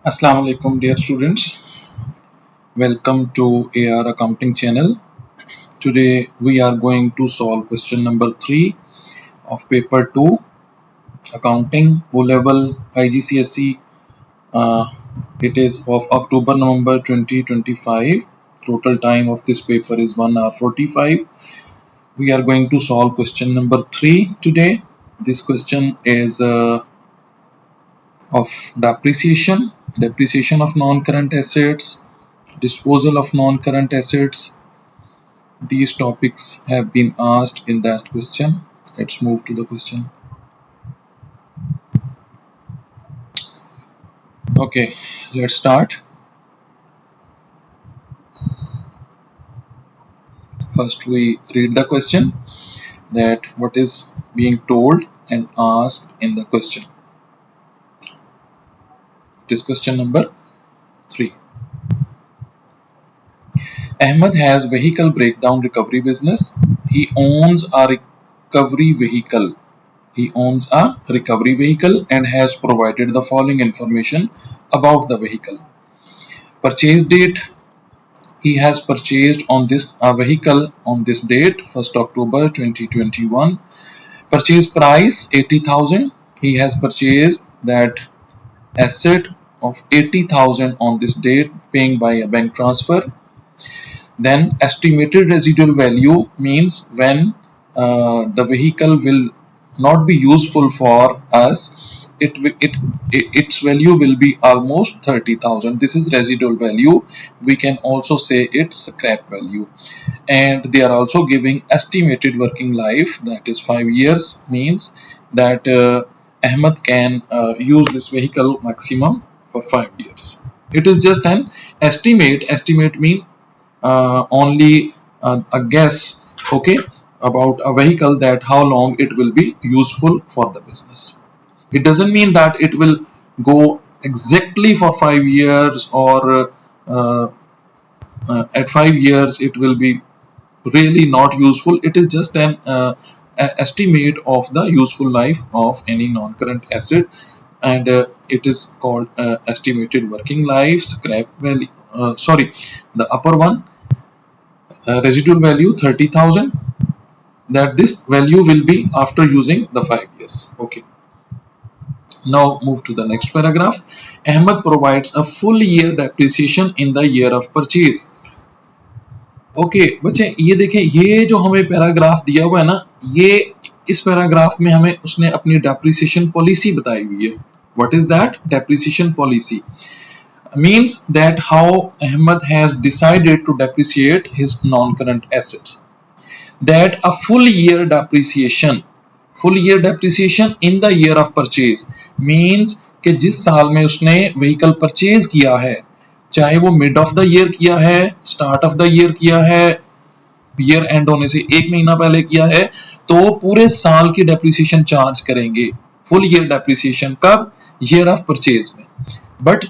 Assalamu alaikum dear students, welcome to AR Accounting channel. Today we are going to solve question number 3 of paper 2 accounting O level IGCSE. It is of October November 2025. Total time of this paper is 1 hour 45. We are going to solve question number 3 today. This question is of depreciation of non-current assets, disposal of non-current assets. These topics have been asked in that question. Let's move to the question. Okay, let's start. First we read the question, that what is being told and asked in the question. It is question number 3. Ahmed has vehicle breakdown recovery business. He owns a recovery vehicle. And has provided the following information about the vehicle. Purchase date: he has purchased on this vehicle on this date, 1st October 2021. Purchase price 80,000. He has purchased that asset of 80,000 on this date, paying by a bank transfer. Then estimated residual value means when the vehicle will not be useful for us, its value will be almost 30,000. This is residual value. We can also say it's scrap value. And they are also giving estimated working life, that is 5 years, means that Ahmed can use this vehicle maximum for 5 years. It is just an estimate. Estimate means only a guess, okay, about a vehicle, that how long it will be useful for the business. It doesn't mean that it will go exactly for 5 years, or at 5 years it will be really not useful. It is just an estimate of the useful life of any non-current asset, and it is called estimated working life. Scrap value, the upper one, residual value 30,000, that this value will be after using the 5 years. Okay, now move to the next paragraph. Ahmed provides a full year depreciation in the year of purchase. Okay बच्चे, ये देखिए, ये जो हमें paragraph दिया हुआ है ना, ये इस पैराग्राफ में हमें उसने अपनी डेप्रिसिएशन पॉलिसी बताई हुई है. What is that? Depreciation policy means that how Ahmed has decided to depreciate his non-current assets. That a full year depreciation in the year of purchase means कि जिस साल में उसने व्हीकल परचेज किया है, चाहे वो मिड ऑफ द ईयर किया है, स्टार्ट ऑफ द ईयर किया है, ईयर एंड होने से 1 महीना पहले किया है, तो पूरे साल की डेप्रिसिएशन चार्ज करेंगे. फुल ईयर डेप्रिसिएशन कब? ईयर ऑफ परचेज में. But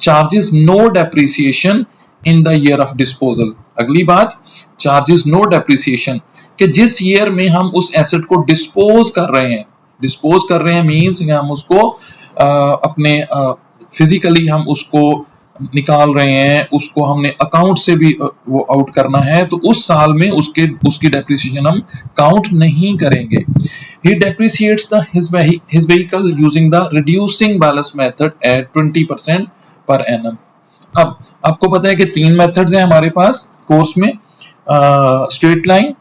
charges no depreciation in the year of disposal. अगली बात, चार्जेस नो डेप्रिसिएशन कि जिस ईयर में हम उस एसेट को डिस्पोज कर रहे हैं मींस हम उसको अपने फिजिकली हम उसको निकाल रहे हैं, उसको हमने अकाउंट से भी वो आउट करना है, तो उस साल में उसकी डेप्रिसिएशन हम काउंट नहीं करेंगे. He depreciates his vehicle using the reducing balance method at 20% per annum. अब आपको पता है कि 3 मेथड्स हैं हमारे पास कोर्स में, स्ट्रेट लाइन,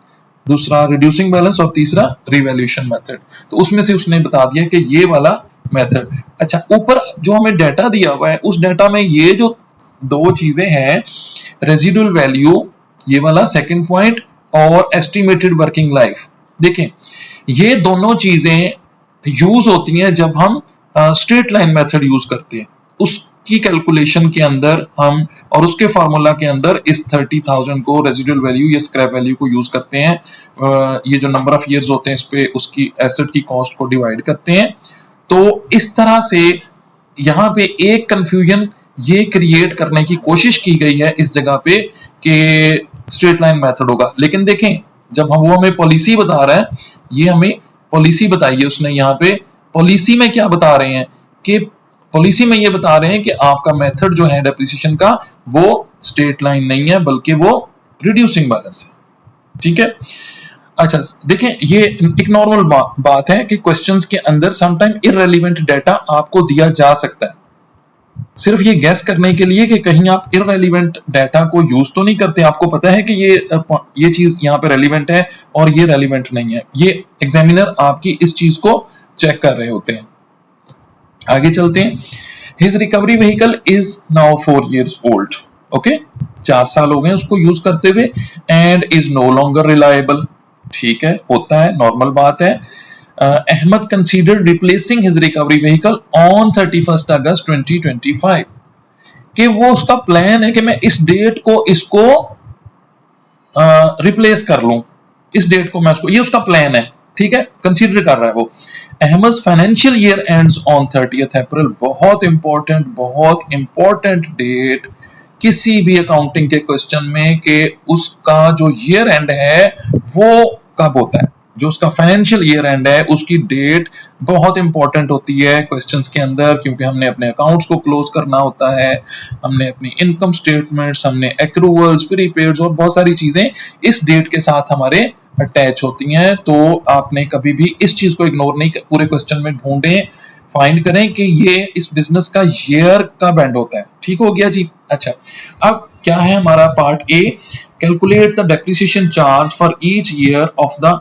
दूसरा रिड्यूसिंग बैलेंस और तीसरा रिवैल्यूएशन मेथड. तो उसमें से उसने बता दिया कि ये वाला मेथड. अच्छा, ऊपर जो हमें डाटा दिया हुआ है, उस डाटा में ये जो दो चीजें हैं, रेजिडुअल वैल्यू ये वाला सेकंड पॉइंट, और एस्टिमेटेड वर्किंग लाइफ, देखें ये दोनों चीजें यूज होती हैं जब हम स्ट्रेट लाइन मेथड यूज करते हैं. उसकी कैलकुलेशन के अंदर हम और उसके फार्मूला के अंदर इस 30,000 को रेजिडुअल वैल्यू या स्क्रैप वैल्यू को यूज करते हैं. ये जो नंबर ऑफ इयर्स होते हैं इस पे उसकी एसेट की कॉस्ट को डिवाइड करते हैं. तो इस तरह से यहाँ पे एक कंफ्यूजन ये क्रिएट करने की कोशिश की गई है इस जगह पे कि स्ट्रेट लाइन मेथड होगा. लेकिन देखें, जब हम वो हमें पॉलिसी बता रहा है, ये हमें पॉलिसी बताई है उसने. यहाँ पे पॉलिसी में क्या बता रहे हैं कि पॉलिसी में ये बता रहे हैं कि आपका मेथड जो है डेप्रिसिएशन का वो स्ट्रेट लाइन नहीं है बल्कि वो रिड्यूसिंग बैलेंस है। ठीक है, अच्छा देखें, ये एक नॉर्मल बात है कि क्वेश्चंस के अंदर समटाइम इररेलेवेंट डाटा आपको दिया जा सकता है, सिर्फ ये गैस करने के लिए कि कहीं आप इररेलेवेंट डाटा को यूज तो नहीं करते। आपको पता है कि ये चीज यहाँ पे रेलिवेंट है और ये रेलिवेंट नहीं है, ये एग्जामिनर आपकी इस चीज को चेक कर रहे होते हैं। आगे चलते हैं। His recovery vehicle is now 4 years old। Okay, 4 साल हो गए उसको यूज करते हुए, and is no longer reliable. ठीक है, होता है, नॉर्मल बात है। Ahmed considered replacing his recovery vehicle on 31 August 2025 कि वो उसका प्लान है कि मैं इस डेट को इसको रिप्लेस कर लूं, इस डेट को मैं उसको, ये उसका प्लान है। ठीक है, कंसीडर कर रहा है वो। Ahmed financial year ends on 30 April. बहुत इंपॉर्टेंट डेट किसी भी अकाउंटिंग के क्वेश्चन में कि उसका जो ईयर एंड है वो कब होता है, जो उसका फाइनेंशियल ईयर एंड है उसकी डेट बहुत इंपॉर्टेंट होती है क्वेश्चंस के अंदर, क्योंकि हमने अपने अकाउंट्स को क्लोज करना होता है, हमने अपनी इनकम स्टेटमेंट्स, हमने एक्रूवल्स, प्रीपेड्स और बहुत सारी चीजें इस डेट के साथ हमारे अटैच होती हैं। तो आपने कभी भी इस चीज को इग्नोर नहीं, पूरे क्वेश्चन में ढूंढें, फाइंड करें कि ये इस बिजनेस का ईयर कब एंड होता है। ठीक हो गया जी। अच्छा, अब क्या है हमारा part A, calculate the depreciation charge for each year of the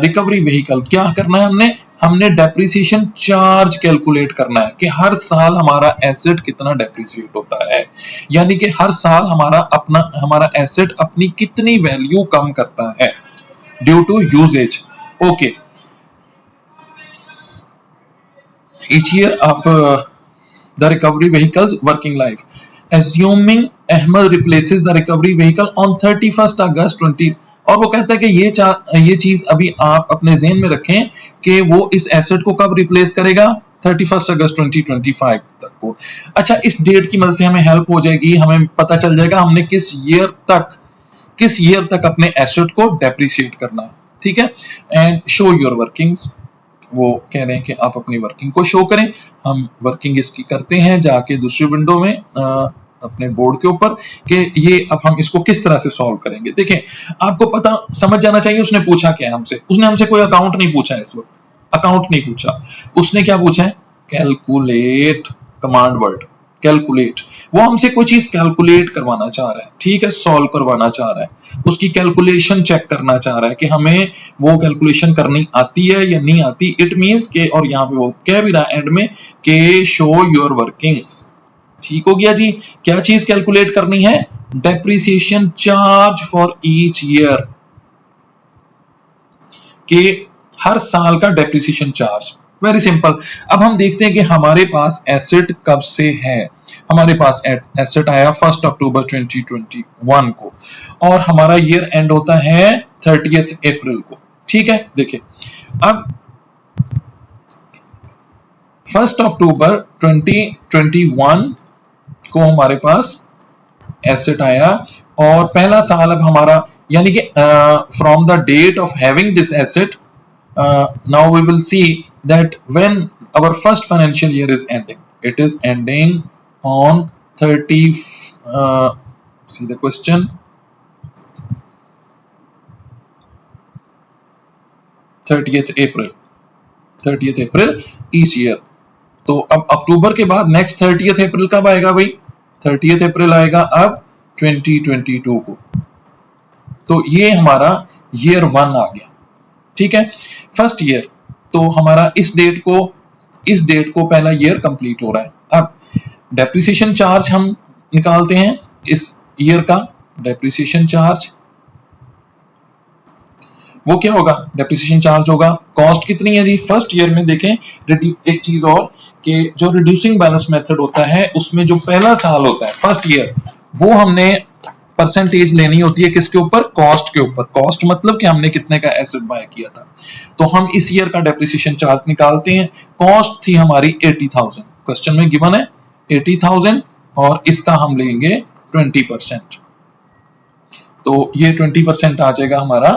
recovery vehicle. क्या करना है हमने डेप्रिसिएशन चार्ज कैलकुलेट करना है कि हर साल हमारा एसेट कितना डेप्रिसिएट होता है, यानी कि हर साल हमारा एसेट अपनी कितनी वैल्यू कम करता है due to usage. Okay, each year of the recovery vehicle's working life, assuming Ahmed replaces the recovery vehicle on 31st August 20। और वो कहता है कि ये चीज अभी आप अपने ज़हन में रखें कि वो इस एसेट को कब रिप्लेस करेगा, 31 अगस्त 2025 तक को। अच्छा, इस डेट की मदद से हमें हेल्प हो जाएगी, हमें पता चल जाएगा हमने किस ईयर तक अपने एसेट को डेप्रिशिएट करना है। ठीक है, एंड शो योर वर्किंग्स। वो कह रहे हैं कि आप अपनी वर्किंग को शो करें। हम वर्किंग इसकी करते हैं जाके दूसरी विंडो में अपने बोर्ड के ऊपर कि ये अब हम इसको किस तरह से सॉल्व करेंगे। देखें, आपको पता समझ जाना चाहिए उसने पूछा क्या है हमसे। उसने हमसे कोई अकाउंट नहीं पूछा है, इस वक्त अकाउंट नहीं पूछा। उसने क्या पूछा है, कैलकुलेट, कमांड वर्ड कैलकुलेट। वो हमसे कोई चीज कैलकुलेट करवाना चाह रहा है, ठीक है, सॉल्व करवाना चाह रहा है, उसकी कैलकुलेशन चेक करना चाह रहा है कि हमें वो कैलकुलेशन करनी आती है या नहीं आती। इट मींस के, और यहाँ पे वो कह भी रहा है एंड में कि शो योर वर्किंग्स। ठीक हो गया जी। क्या चीज कैलकुलेट करनी है, depreciation charge for each year, के हर साल का डेप्रिसिएशन चार्ज। Very simple. अब हम देखते हैं कि हमारे पास एसेट कब से है। हमारे पास एसेट आया 1 अक्टूबर 2021 को और हमारा ईयर एंड होता है 30 अप्रैल को। ठीक है, देखिए अब 1 अक्टूबर 2021 को हमारे पास एसेट आया और पहला साल अब हमारा, यानी कि from the date of having this asset, now we will see that when our first financial year is ending, it is ending on 30 see the question, 30th April each year। तो अब अक्टूबर के बाद नेक्स्ट 30th अप्रैल कब आएगा भाई, 30th अप्रैल आएगा अब 2022 को। तो ये हमारा ईयर 1 आ गया। ठीक है, फर्स्ट ईयर, तो हमारा इस डेट को पहला ईयर कंप्लीट हो रहा है। अब डेप्रिसिएशन चार्ज हम निकालते हैं इस ईयर का। डेप्रिसिएशन चार्ज वो क्या होगा, डेप्रिसिएशन चार्ज होगा, कॉस्ट कितनी है जी फर्स्ट ईयर में। देखें एक चीज और कि जो रिड्यूसिंग बैलेंस मेथड होता है उसमें जो पहला साल होता है फर्स्ट ईयर, वो हमने परसेंटेज लेनी होती है किसके ऊपर, कॉस्ट के ऊपर। कॉस्ट मतलब कि हमने कितने का एसेट बाय किया था। तो हम इस ईयर का डेप्रिसिएशन चार्ज निकालते हैं। कॉस्ट थी हमारी 80,000, क्वेश्चन में गिवन है 80,000 और इसका हम लेंगे 20%। तो ये 20% आ जाएगा हमारा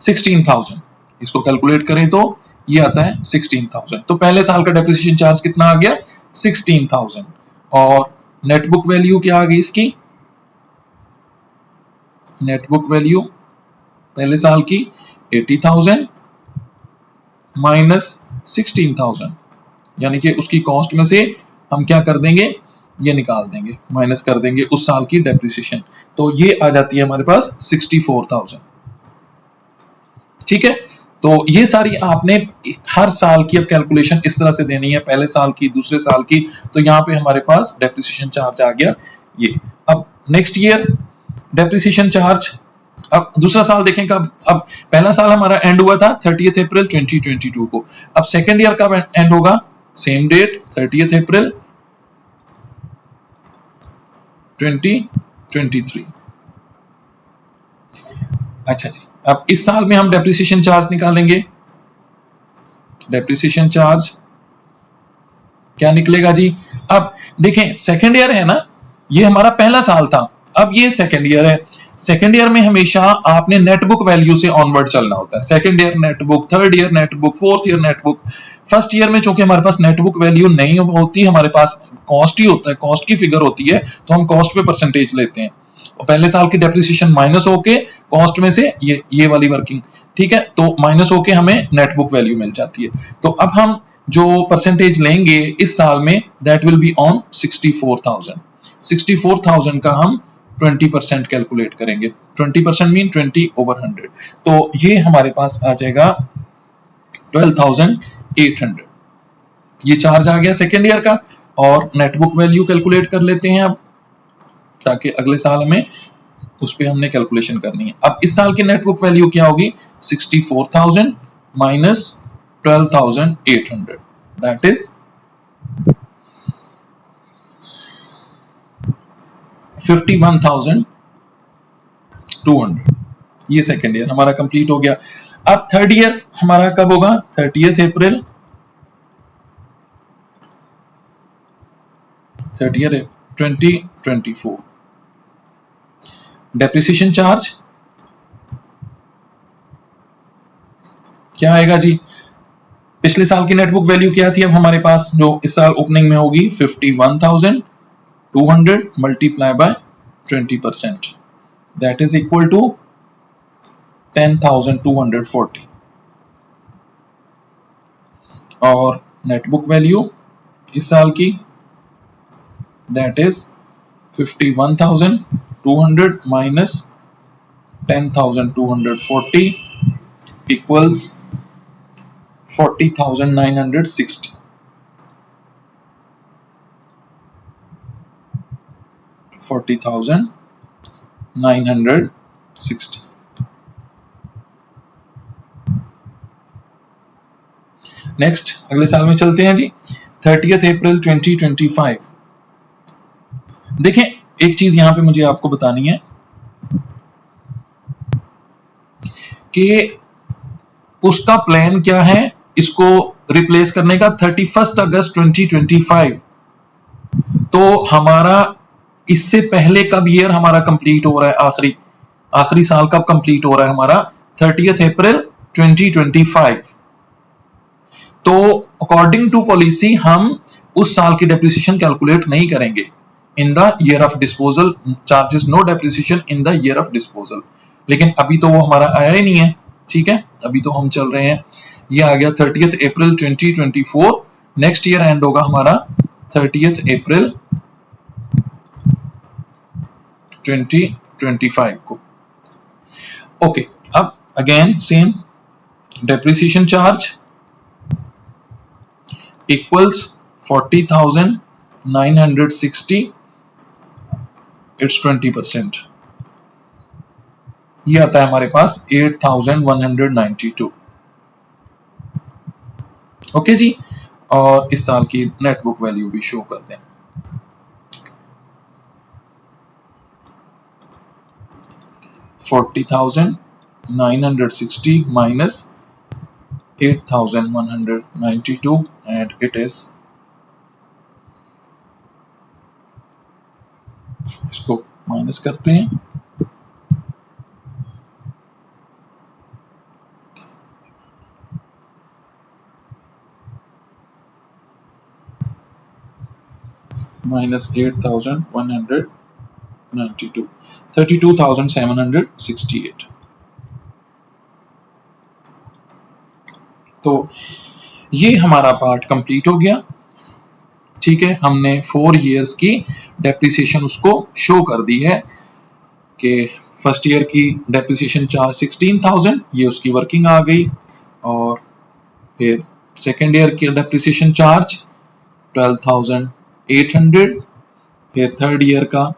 16,000। इसको कैलकुलेट करें तो ये आता है 16,000। तो पहले साल का डेप्रिसिएशन चार्ज कितना आ गया? 16,000। और नेटबुक वैल्यू क्या आ गई इसकी? नेटबुक वैल्यू पहले साल की 80,000 माइनस 16,000, यानी कि उसकी कॉस्ट में से हम क्या कर देंगे, ये निकाल देंगे, माइनस कर देंगे उस साल की डेप्रिसिएशन। तो ये आ जाती है हमारे पास 64,000। ठीक है, तो ये सारी आपने हर साल की अब कैलकुलेशन इस तरह से देनी है, पहले साल की, दूसरे साल की। तो यहाँ पे हमारे पास डेप्रिसिएशन चार्ज आ गया ये। अब नेक्स्ट ईयर डेप्रिसिएशन चार्ज, अब दूसरा साल देखें कब। अब पहला साल हमारा एंड हुआ था 30 अप्रैल 2022 को। अब सेकेंड ईयर कब एंड होगा? सेम डेट 30 अप्रैल 2023। अच्छा जी, अब इस साल में हम डेप्रिसिएशन चार्ज निकालेंगे। डेप्रिसिएशन चार्ज क्या निकलेगा जी? अब देखें सेकेंड ईयर है ना, ये हमारा पहला साल था, अब ये सेकेंड ईयर है। सेकेंड ईयर में हमेशा आपने नेटबुक वैल्यू से ऑनवर्ड चलना होता है। Second year net book, third year net book, fourth year net book. First year में चूंकि हमारे पास नेटबुक वैल्यू नहीं होती, हमारे पास कॉस्ट ही होता है, कॉस्ट की फिगर होती है, तो हम कॉस्ट पे परसेंटेज लेते हैं। और पहले साल की डेप्रिसिएशन माइनस होके कॉस्ट में से ये वाली वर्किंग, ठीक है, तो माइनस होके हमें नेटबुक वैल्यू मिल जाती है। तो अब हम जो परसेंटेज लेंगे इस साल में, दैट विल बी ऑन 64,000। 64,000 का हम 20% कैलकुलेट करेंगे। 20% मीन 20/100। तो ये हमारे पास आ जाएगा 12,800। ये चार्ज आ गया सेकेंड ईयर का। और नेटबुक वैल्यू कैलकुलेट कर लेते हैं अब, ताकि अगले साल हमें उस पर हमने कैलकुलेशन करनी है। अब इस साल की नेटबुक वैल्यू क्या होगी? 64,000 माइनस 12,800, दैट इज 51,200। ये सेकेंड ईयर हमारा कंप्लीट हो गया। अब थर्ड ईयर हमारा कब होगा? 30 अप्रैल 2024। डेप्रिसिएशन चार्ज क्या आएगा जी? पिछले साल की नेटबुक वैल्यू क्या थी अब हमारे पास, जो इस साल ओपनिंग में होगी? 51,200 multiply by 20%, that is equal to 10,240। और नेटबुक वैल्यू इस साल की, that is 51,200 minus 10,240 equals 40,960। 40,960। Next अगले साल में चलते हैं जी। 30 अप्रैल 2025। देखें एक चीज यहां पे मुझे आपको बतानी है कि उसका प्लान क्या है इसको रिप्लेस करने का। 31 अगस्त 2025, तो हमारा इससे पहले कब ईयर हमारा कंप्लीट हो रहा है? आखिरी साल कब कंप्लीट हो रहा है हमारा? 30 अप्रैल 2025। तो अकॉर्डिंग टू पॉलिसी हम उस साल की डेप्रिसिएशन कैलकुलेट नहीं करेंगे in the year of disposal. Charges no depreciation in the year of disposal. लेकिन अभी तो वो हमारा आया ही नहीं है, ठीक है, अभी तो हम चल रहे हैं। ये आ गया 30 अप्रैल 2024। नेक्स्ट ईयर एंड होगा हमारा 30 अप्रैल 2025 को। ओके, अब again same, depreciation charge equals 40,960, it's 20%। ये आता है हमारे पास 8,192। ओके जी, और इस साल की नेटबुक वैल्यू भी शो कर दें। 40,960 minus 8,192 and it is, इसको माइनस करते हैं, minus 8,192, 32,768। तो ये हमारा पार्ट कंप्लीट हो गया। ठीक है, हमने 4 ईयर्स की डेप्रिसिएशन उसको शो कर दी है कि फर्स्ट ईयर की डेप्रिसिएशन चार्ज 16,000, ये उसकी वर्किंग आ गई, और फिर सेकेंड ईयर की डेप्रिसिएशन चार्ज 12,800, फिर थर्ड ईयर का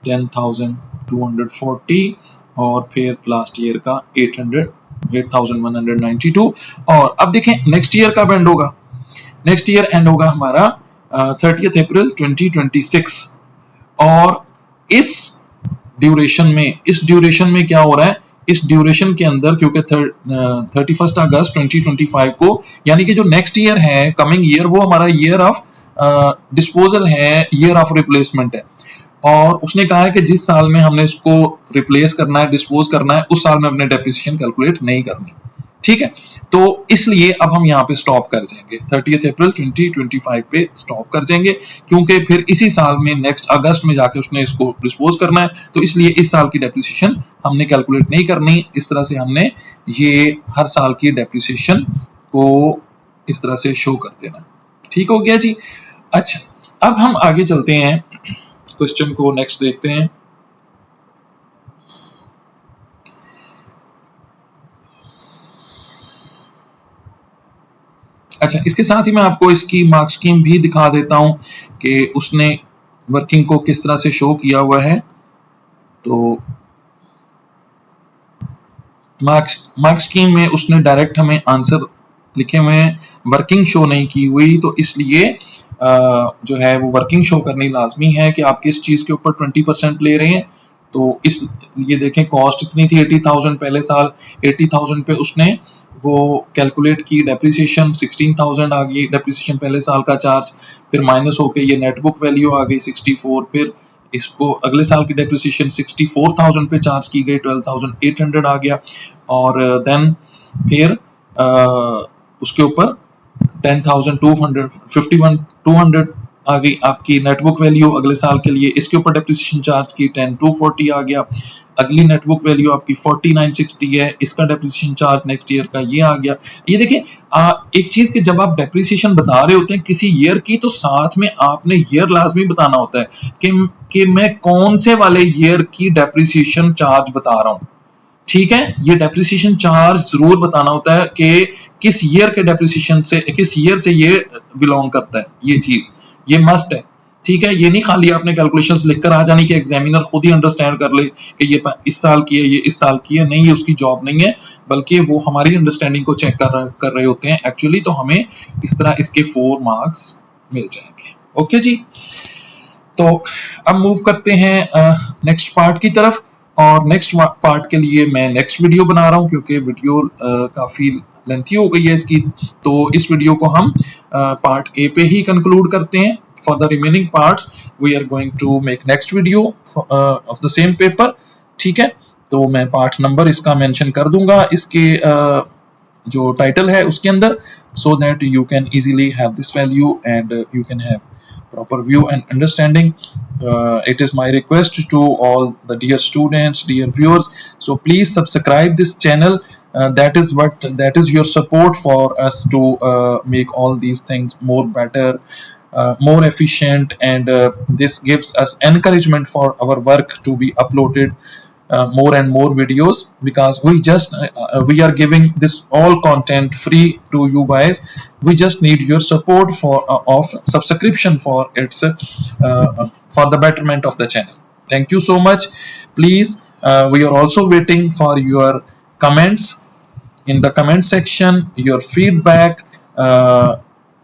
10,240, और फिर लास्ट ईयर का 8,192। और अब देखें नेक्स्ट ईयर कब एंड होगा। नेक्स्ट ईयर एंड होगा हमारा 30 अप्रैल 2026। और इस ड्यूरेशन में क्या हो रहा है, इस ड्यूरेशन के अंदर क्योंकि 31 अगस्त 2025 को, यानी कि जो नेक्स्ट ईयर है, कमिंग ईयर, वो हमारा ईयर ऑफ डिस्पोजल है, ईयर ऑफ रिप्लेसमेंट है। और उसने कहा है कि जिस साल में हमने इसको रिप्लेस करना है, डिस्पोज करना है, उस साल में अपने डेप्रिसिएशन कैलकुलेट नहीं करनी। ठीक है, तो इसलिए अब हम यहाँ पे स्टॉप कर जाएंगे, 30 अप्रैल 2025 पे स्टॉप कर जाएंगे, क्योंकि फिर इसी साल में नेक्स्ट अगस्त में जाके उसने इसको डिस्पोज करना है, तो इसलिए इस साल की डेप्रिसिएशन हमने कैलकुलेट नहीं करनी। इस तरह से हमने ये हर साल की डेप्रिसिएशन को इस तरह से शो कर देना। ठीक हो गया जी। अच्छा, अब हम आगे चलते हैं, क्वेश्चन को नेक्स्ट देखते हैं। अच्छा, इसके साथ ही मैं आपको इसकी मार्क स्कीम भी दिखा देता हूं कि उसने वर्किंग को किस तरह से शो किया हुआ है। तो मार्क स्कीम में उसने डायरेक्ट हमें आंसर लिखे हुए हैं, वर्किंग शो नहीं की हुई, तो इसलिए जो है वो वर्किंग शो करनी लाजमी है कि आप किस चीज के ऊपर 20% ले रहे हैं। तो इस ये देखें, कॉस्ट इतनी थी 80,000 पहले साल, 80,000 पे उसने वो कैलकुलेट की, डेप्रिसिएशन 16,000 आ गई, डेप्रिसिएशन पहले साल का चार्ज, फिर माइनस होके ये नेटबुक वैल्यू आ गई 64, फिर इसको अगले साल की डेप्रिसिएशन 64,000 पे चार्ज की गई, 12,800 आ गया, और देन फिर उसके ऊपर 10,251 आ गई आपकी नेटबुक वैल्यू अगले साल के लिए, इसके ऊपर डेप्रिसिएशन चार्ज की 10,240 आ गया। अगली नेटबुक वैल्यू आपकी 4960 है, इसका डेप्रिसिएशन चार्ज नेक्स्ट ईयर का ये आ गया। ये देखिए, एक चीज कि जब आप डेप्रिसिएशन बता रहे होते हैं किसी ईयर की, तो साथ में आपने ईयर लाजमी बताना होता है कि मैं कौन से वाले ईयर की डेप्रिसिएशन चार्ज बता रहा हूं। ठीक है, ये डेप्रिसिएशन चार्ज जरूर बताना होता है कि किस ईयर के डेप्रिसिएशन से, किस ईयर से ये बिलोंग करता है, ये चीज, ये मस्ट है। ठीक है, ये नहीं खाली आपने कैलकुलेशंस लिखकर आ जानी कि एग्जामिनर खुद ही अंडरस्टैंड कर ले कि ये इस साल की है, ये इस साल की है। नहीं, ये उसकी जॉब नहीं है, बल्कि वो हमारी अंडरस्टैंडिंग को चेक कर रहे होते हैं एक्चुअली। तो हमें इस तरह इसके 4 मार्क्स मिल जाएंगे। ओके जी, तो अब मूव करते हैं नेक्स्ट पार्ट की तरफ। और नेक्स्ट पार्ट के लिए मैं नेक्स्ट वीडियो बना रहा हूं, क्योंकि वीडियो काफी लेंथी हो गई है इसकी। तो इस वीडियो को हम पार्ट ए पे ही कंक्लूड करते हैं। For the remaining parts we are going to make next video of the same paper. ठीक है, तो मैं पार्ट नंबर इसका मेंशन कर दूंगा इसके जो टाइटल है उसके अंदर, so that you can easily have this value and you can have proper view and understanding. It is my request to all the dear students, dear viewers, so please subscribe this channel. That is your support for us to make all these things more better, more efficient, and this gives us encouragement for our work to be uploaded more and more videos, because we are giving this all content free to you guys. We just need your support for of subscription for its for the betterment of the channel. Thank you so much. Please, we are also waiting for your comments in the comment section, your feedback,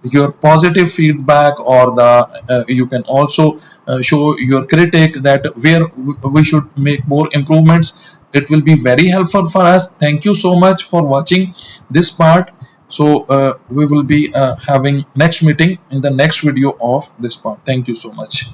your positive feedback, or the you can also show your critic that where we should make more improvements. It will be very helpful for us. Thank you so much for watching this part. So we will be having next meeting in the next video of this part. Thank you so much.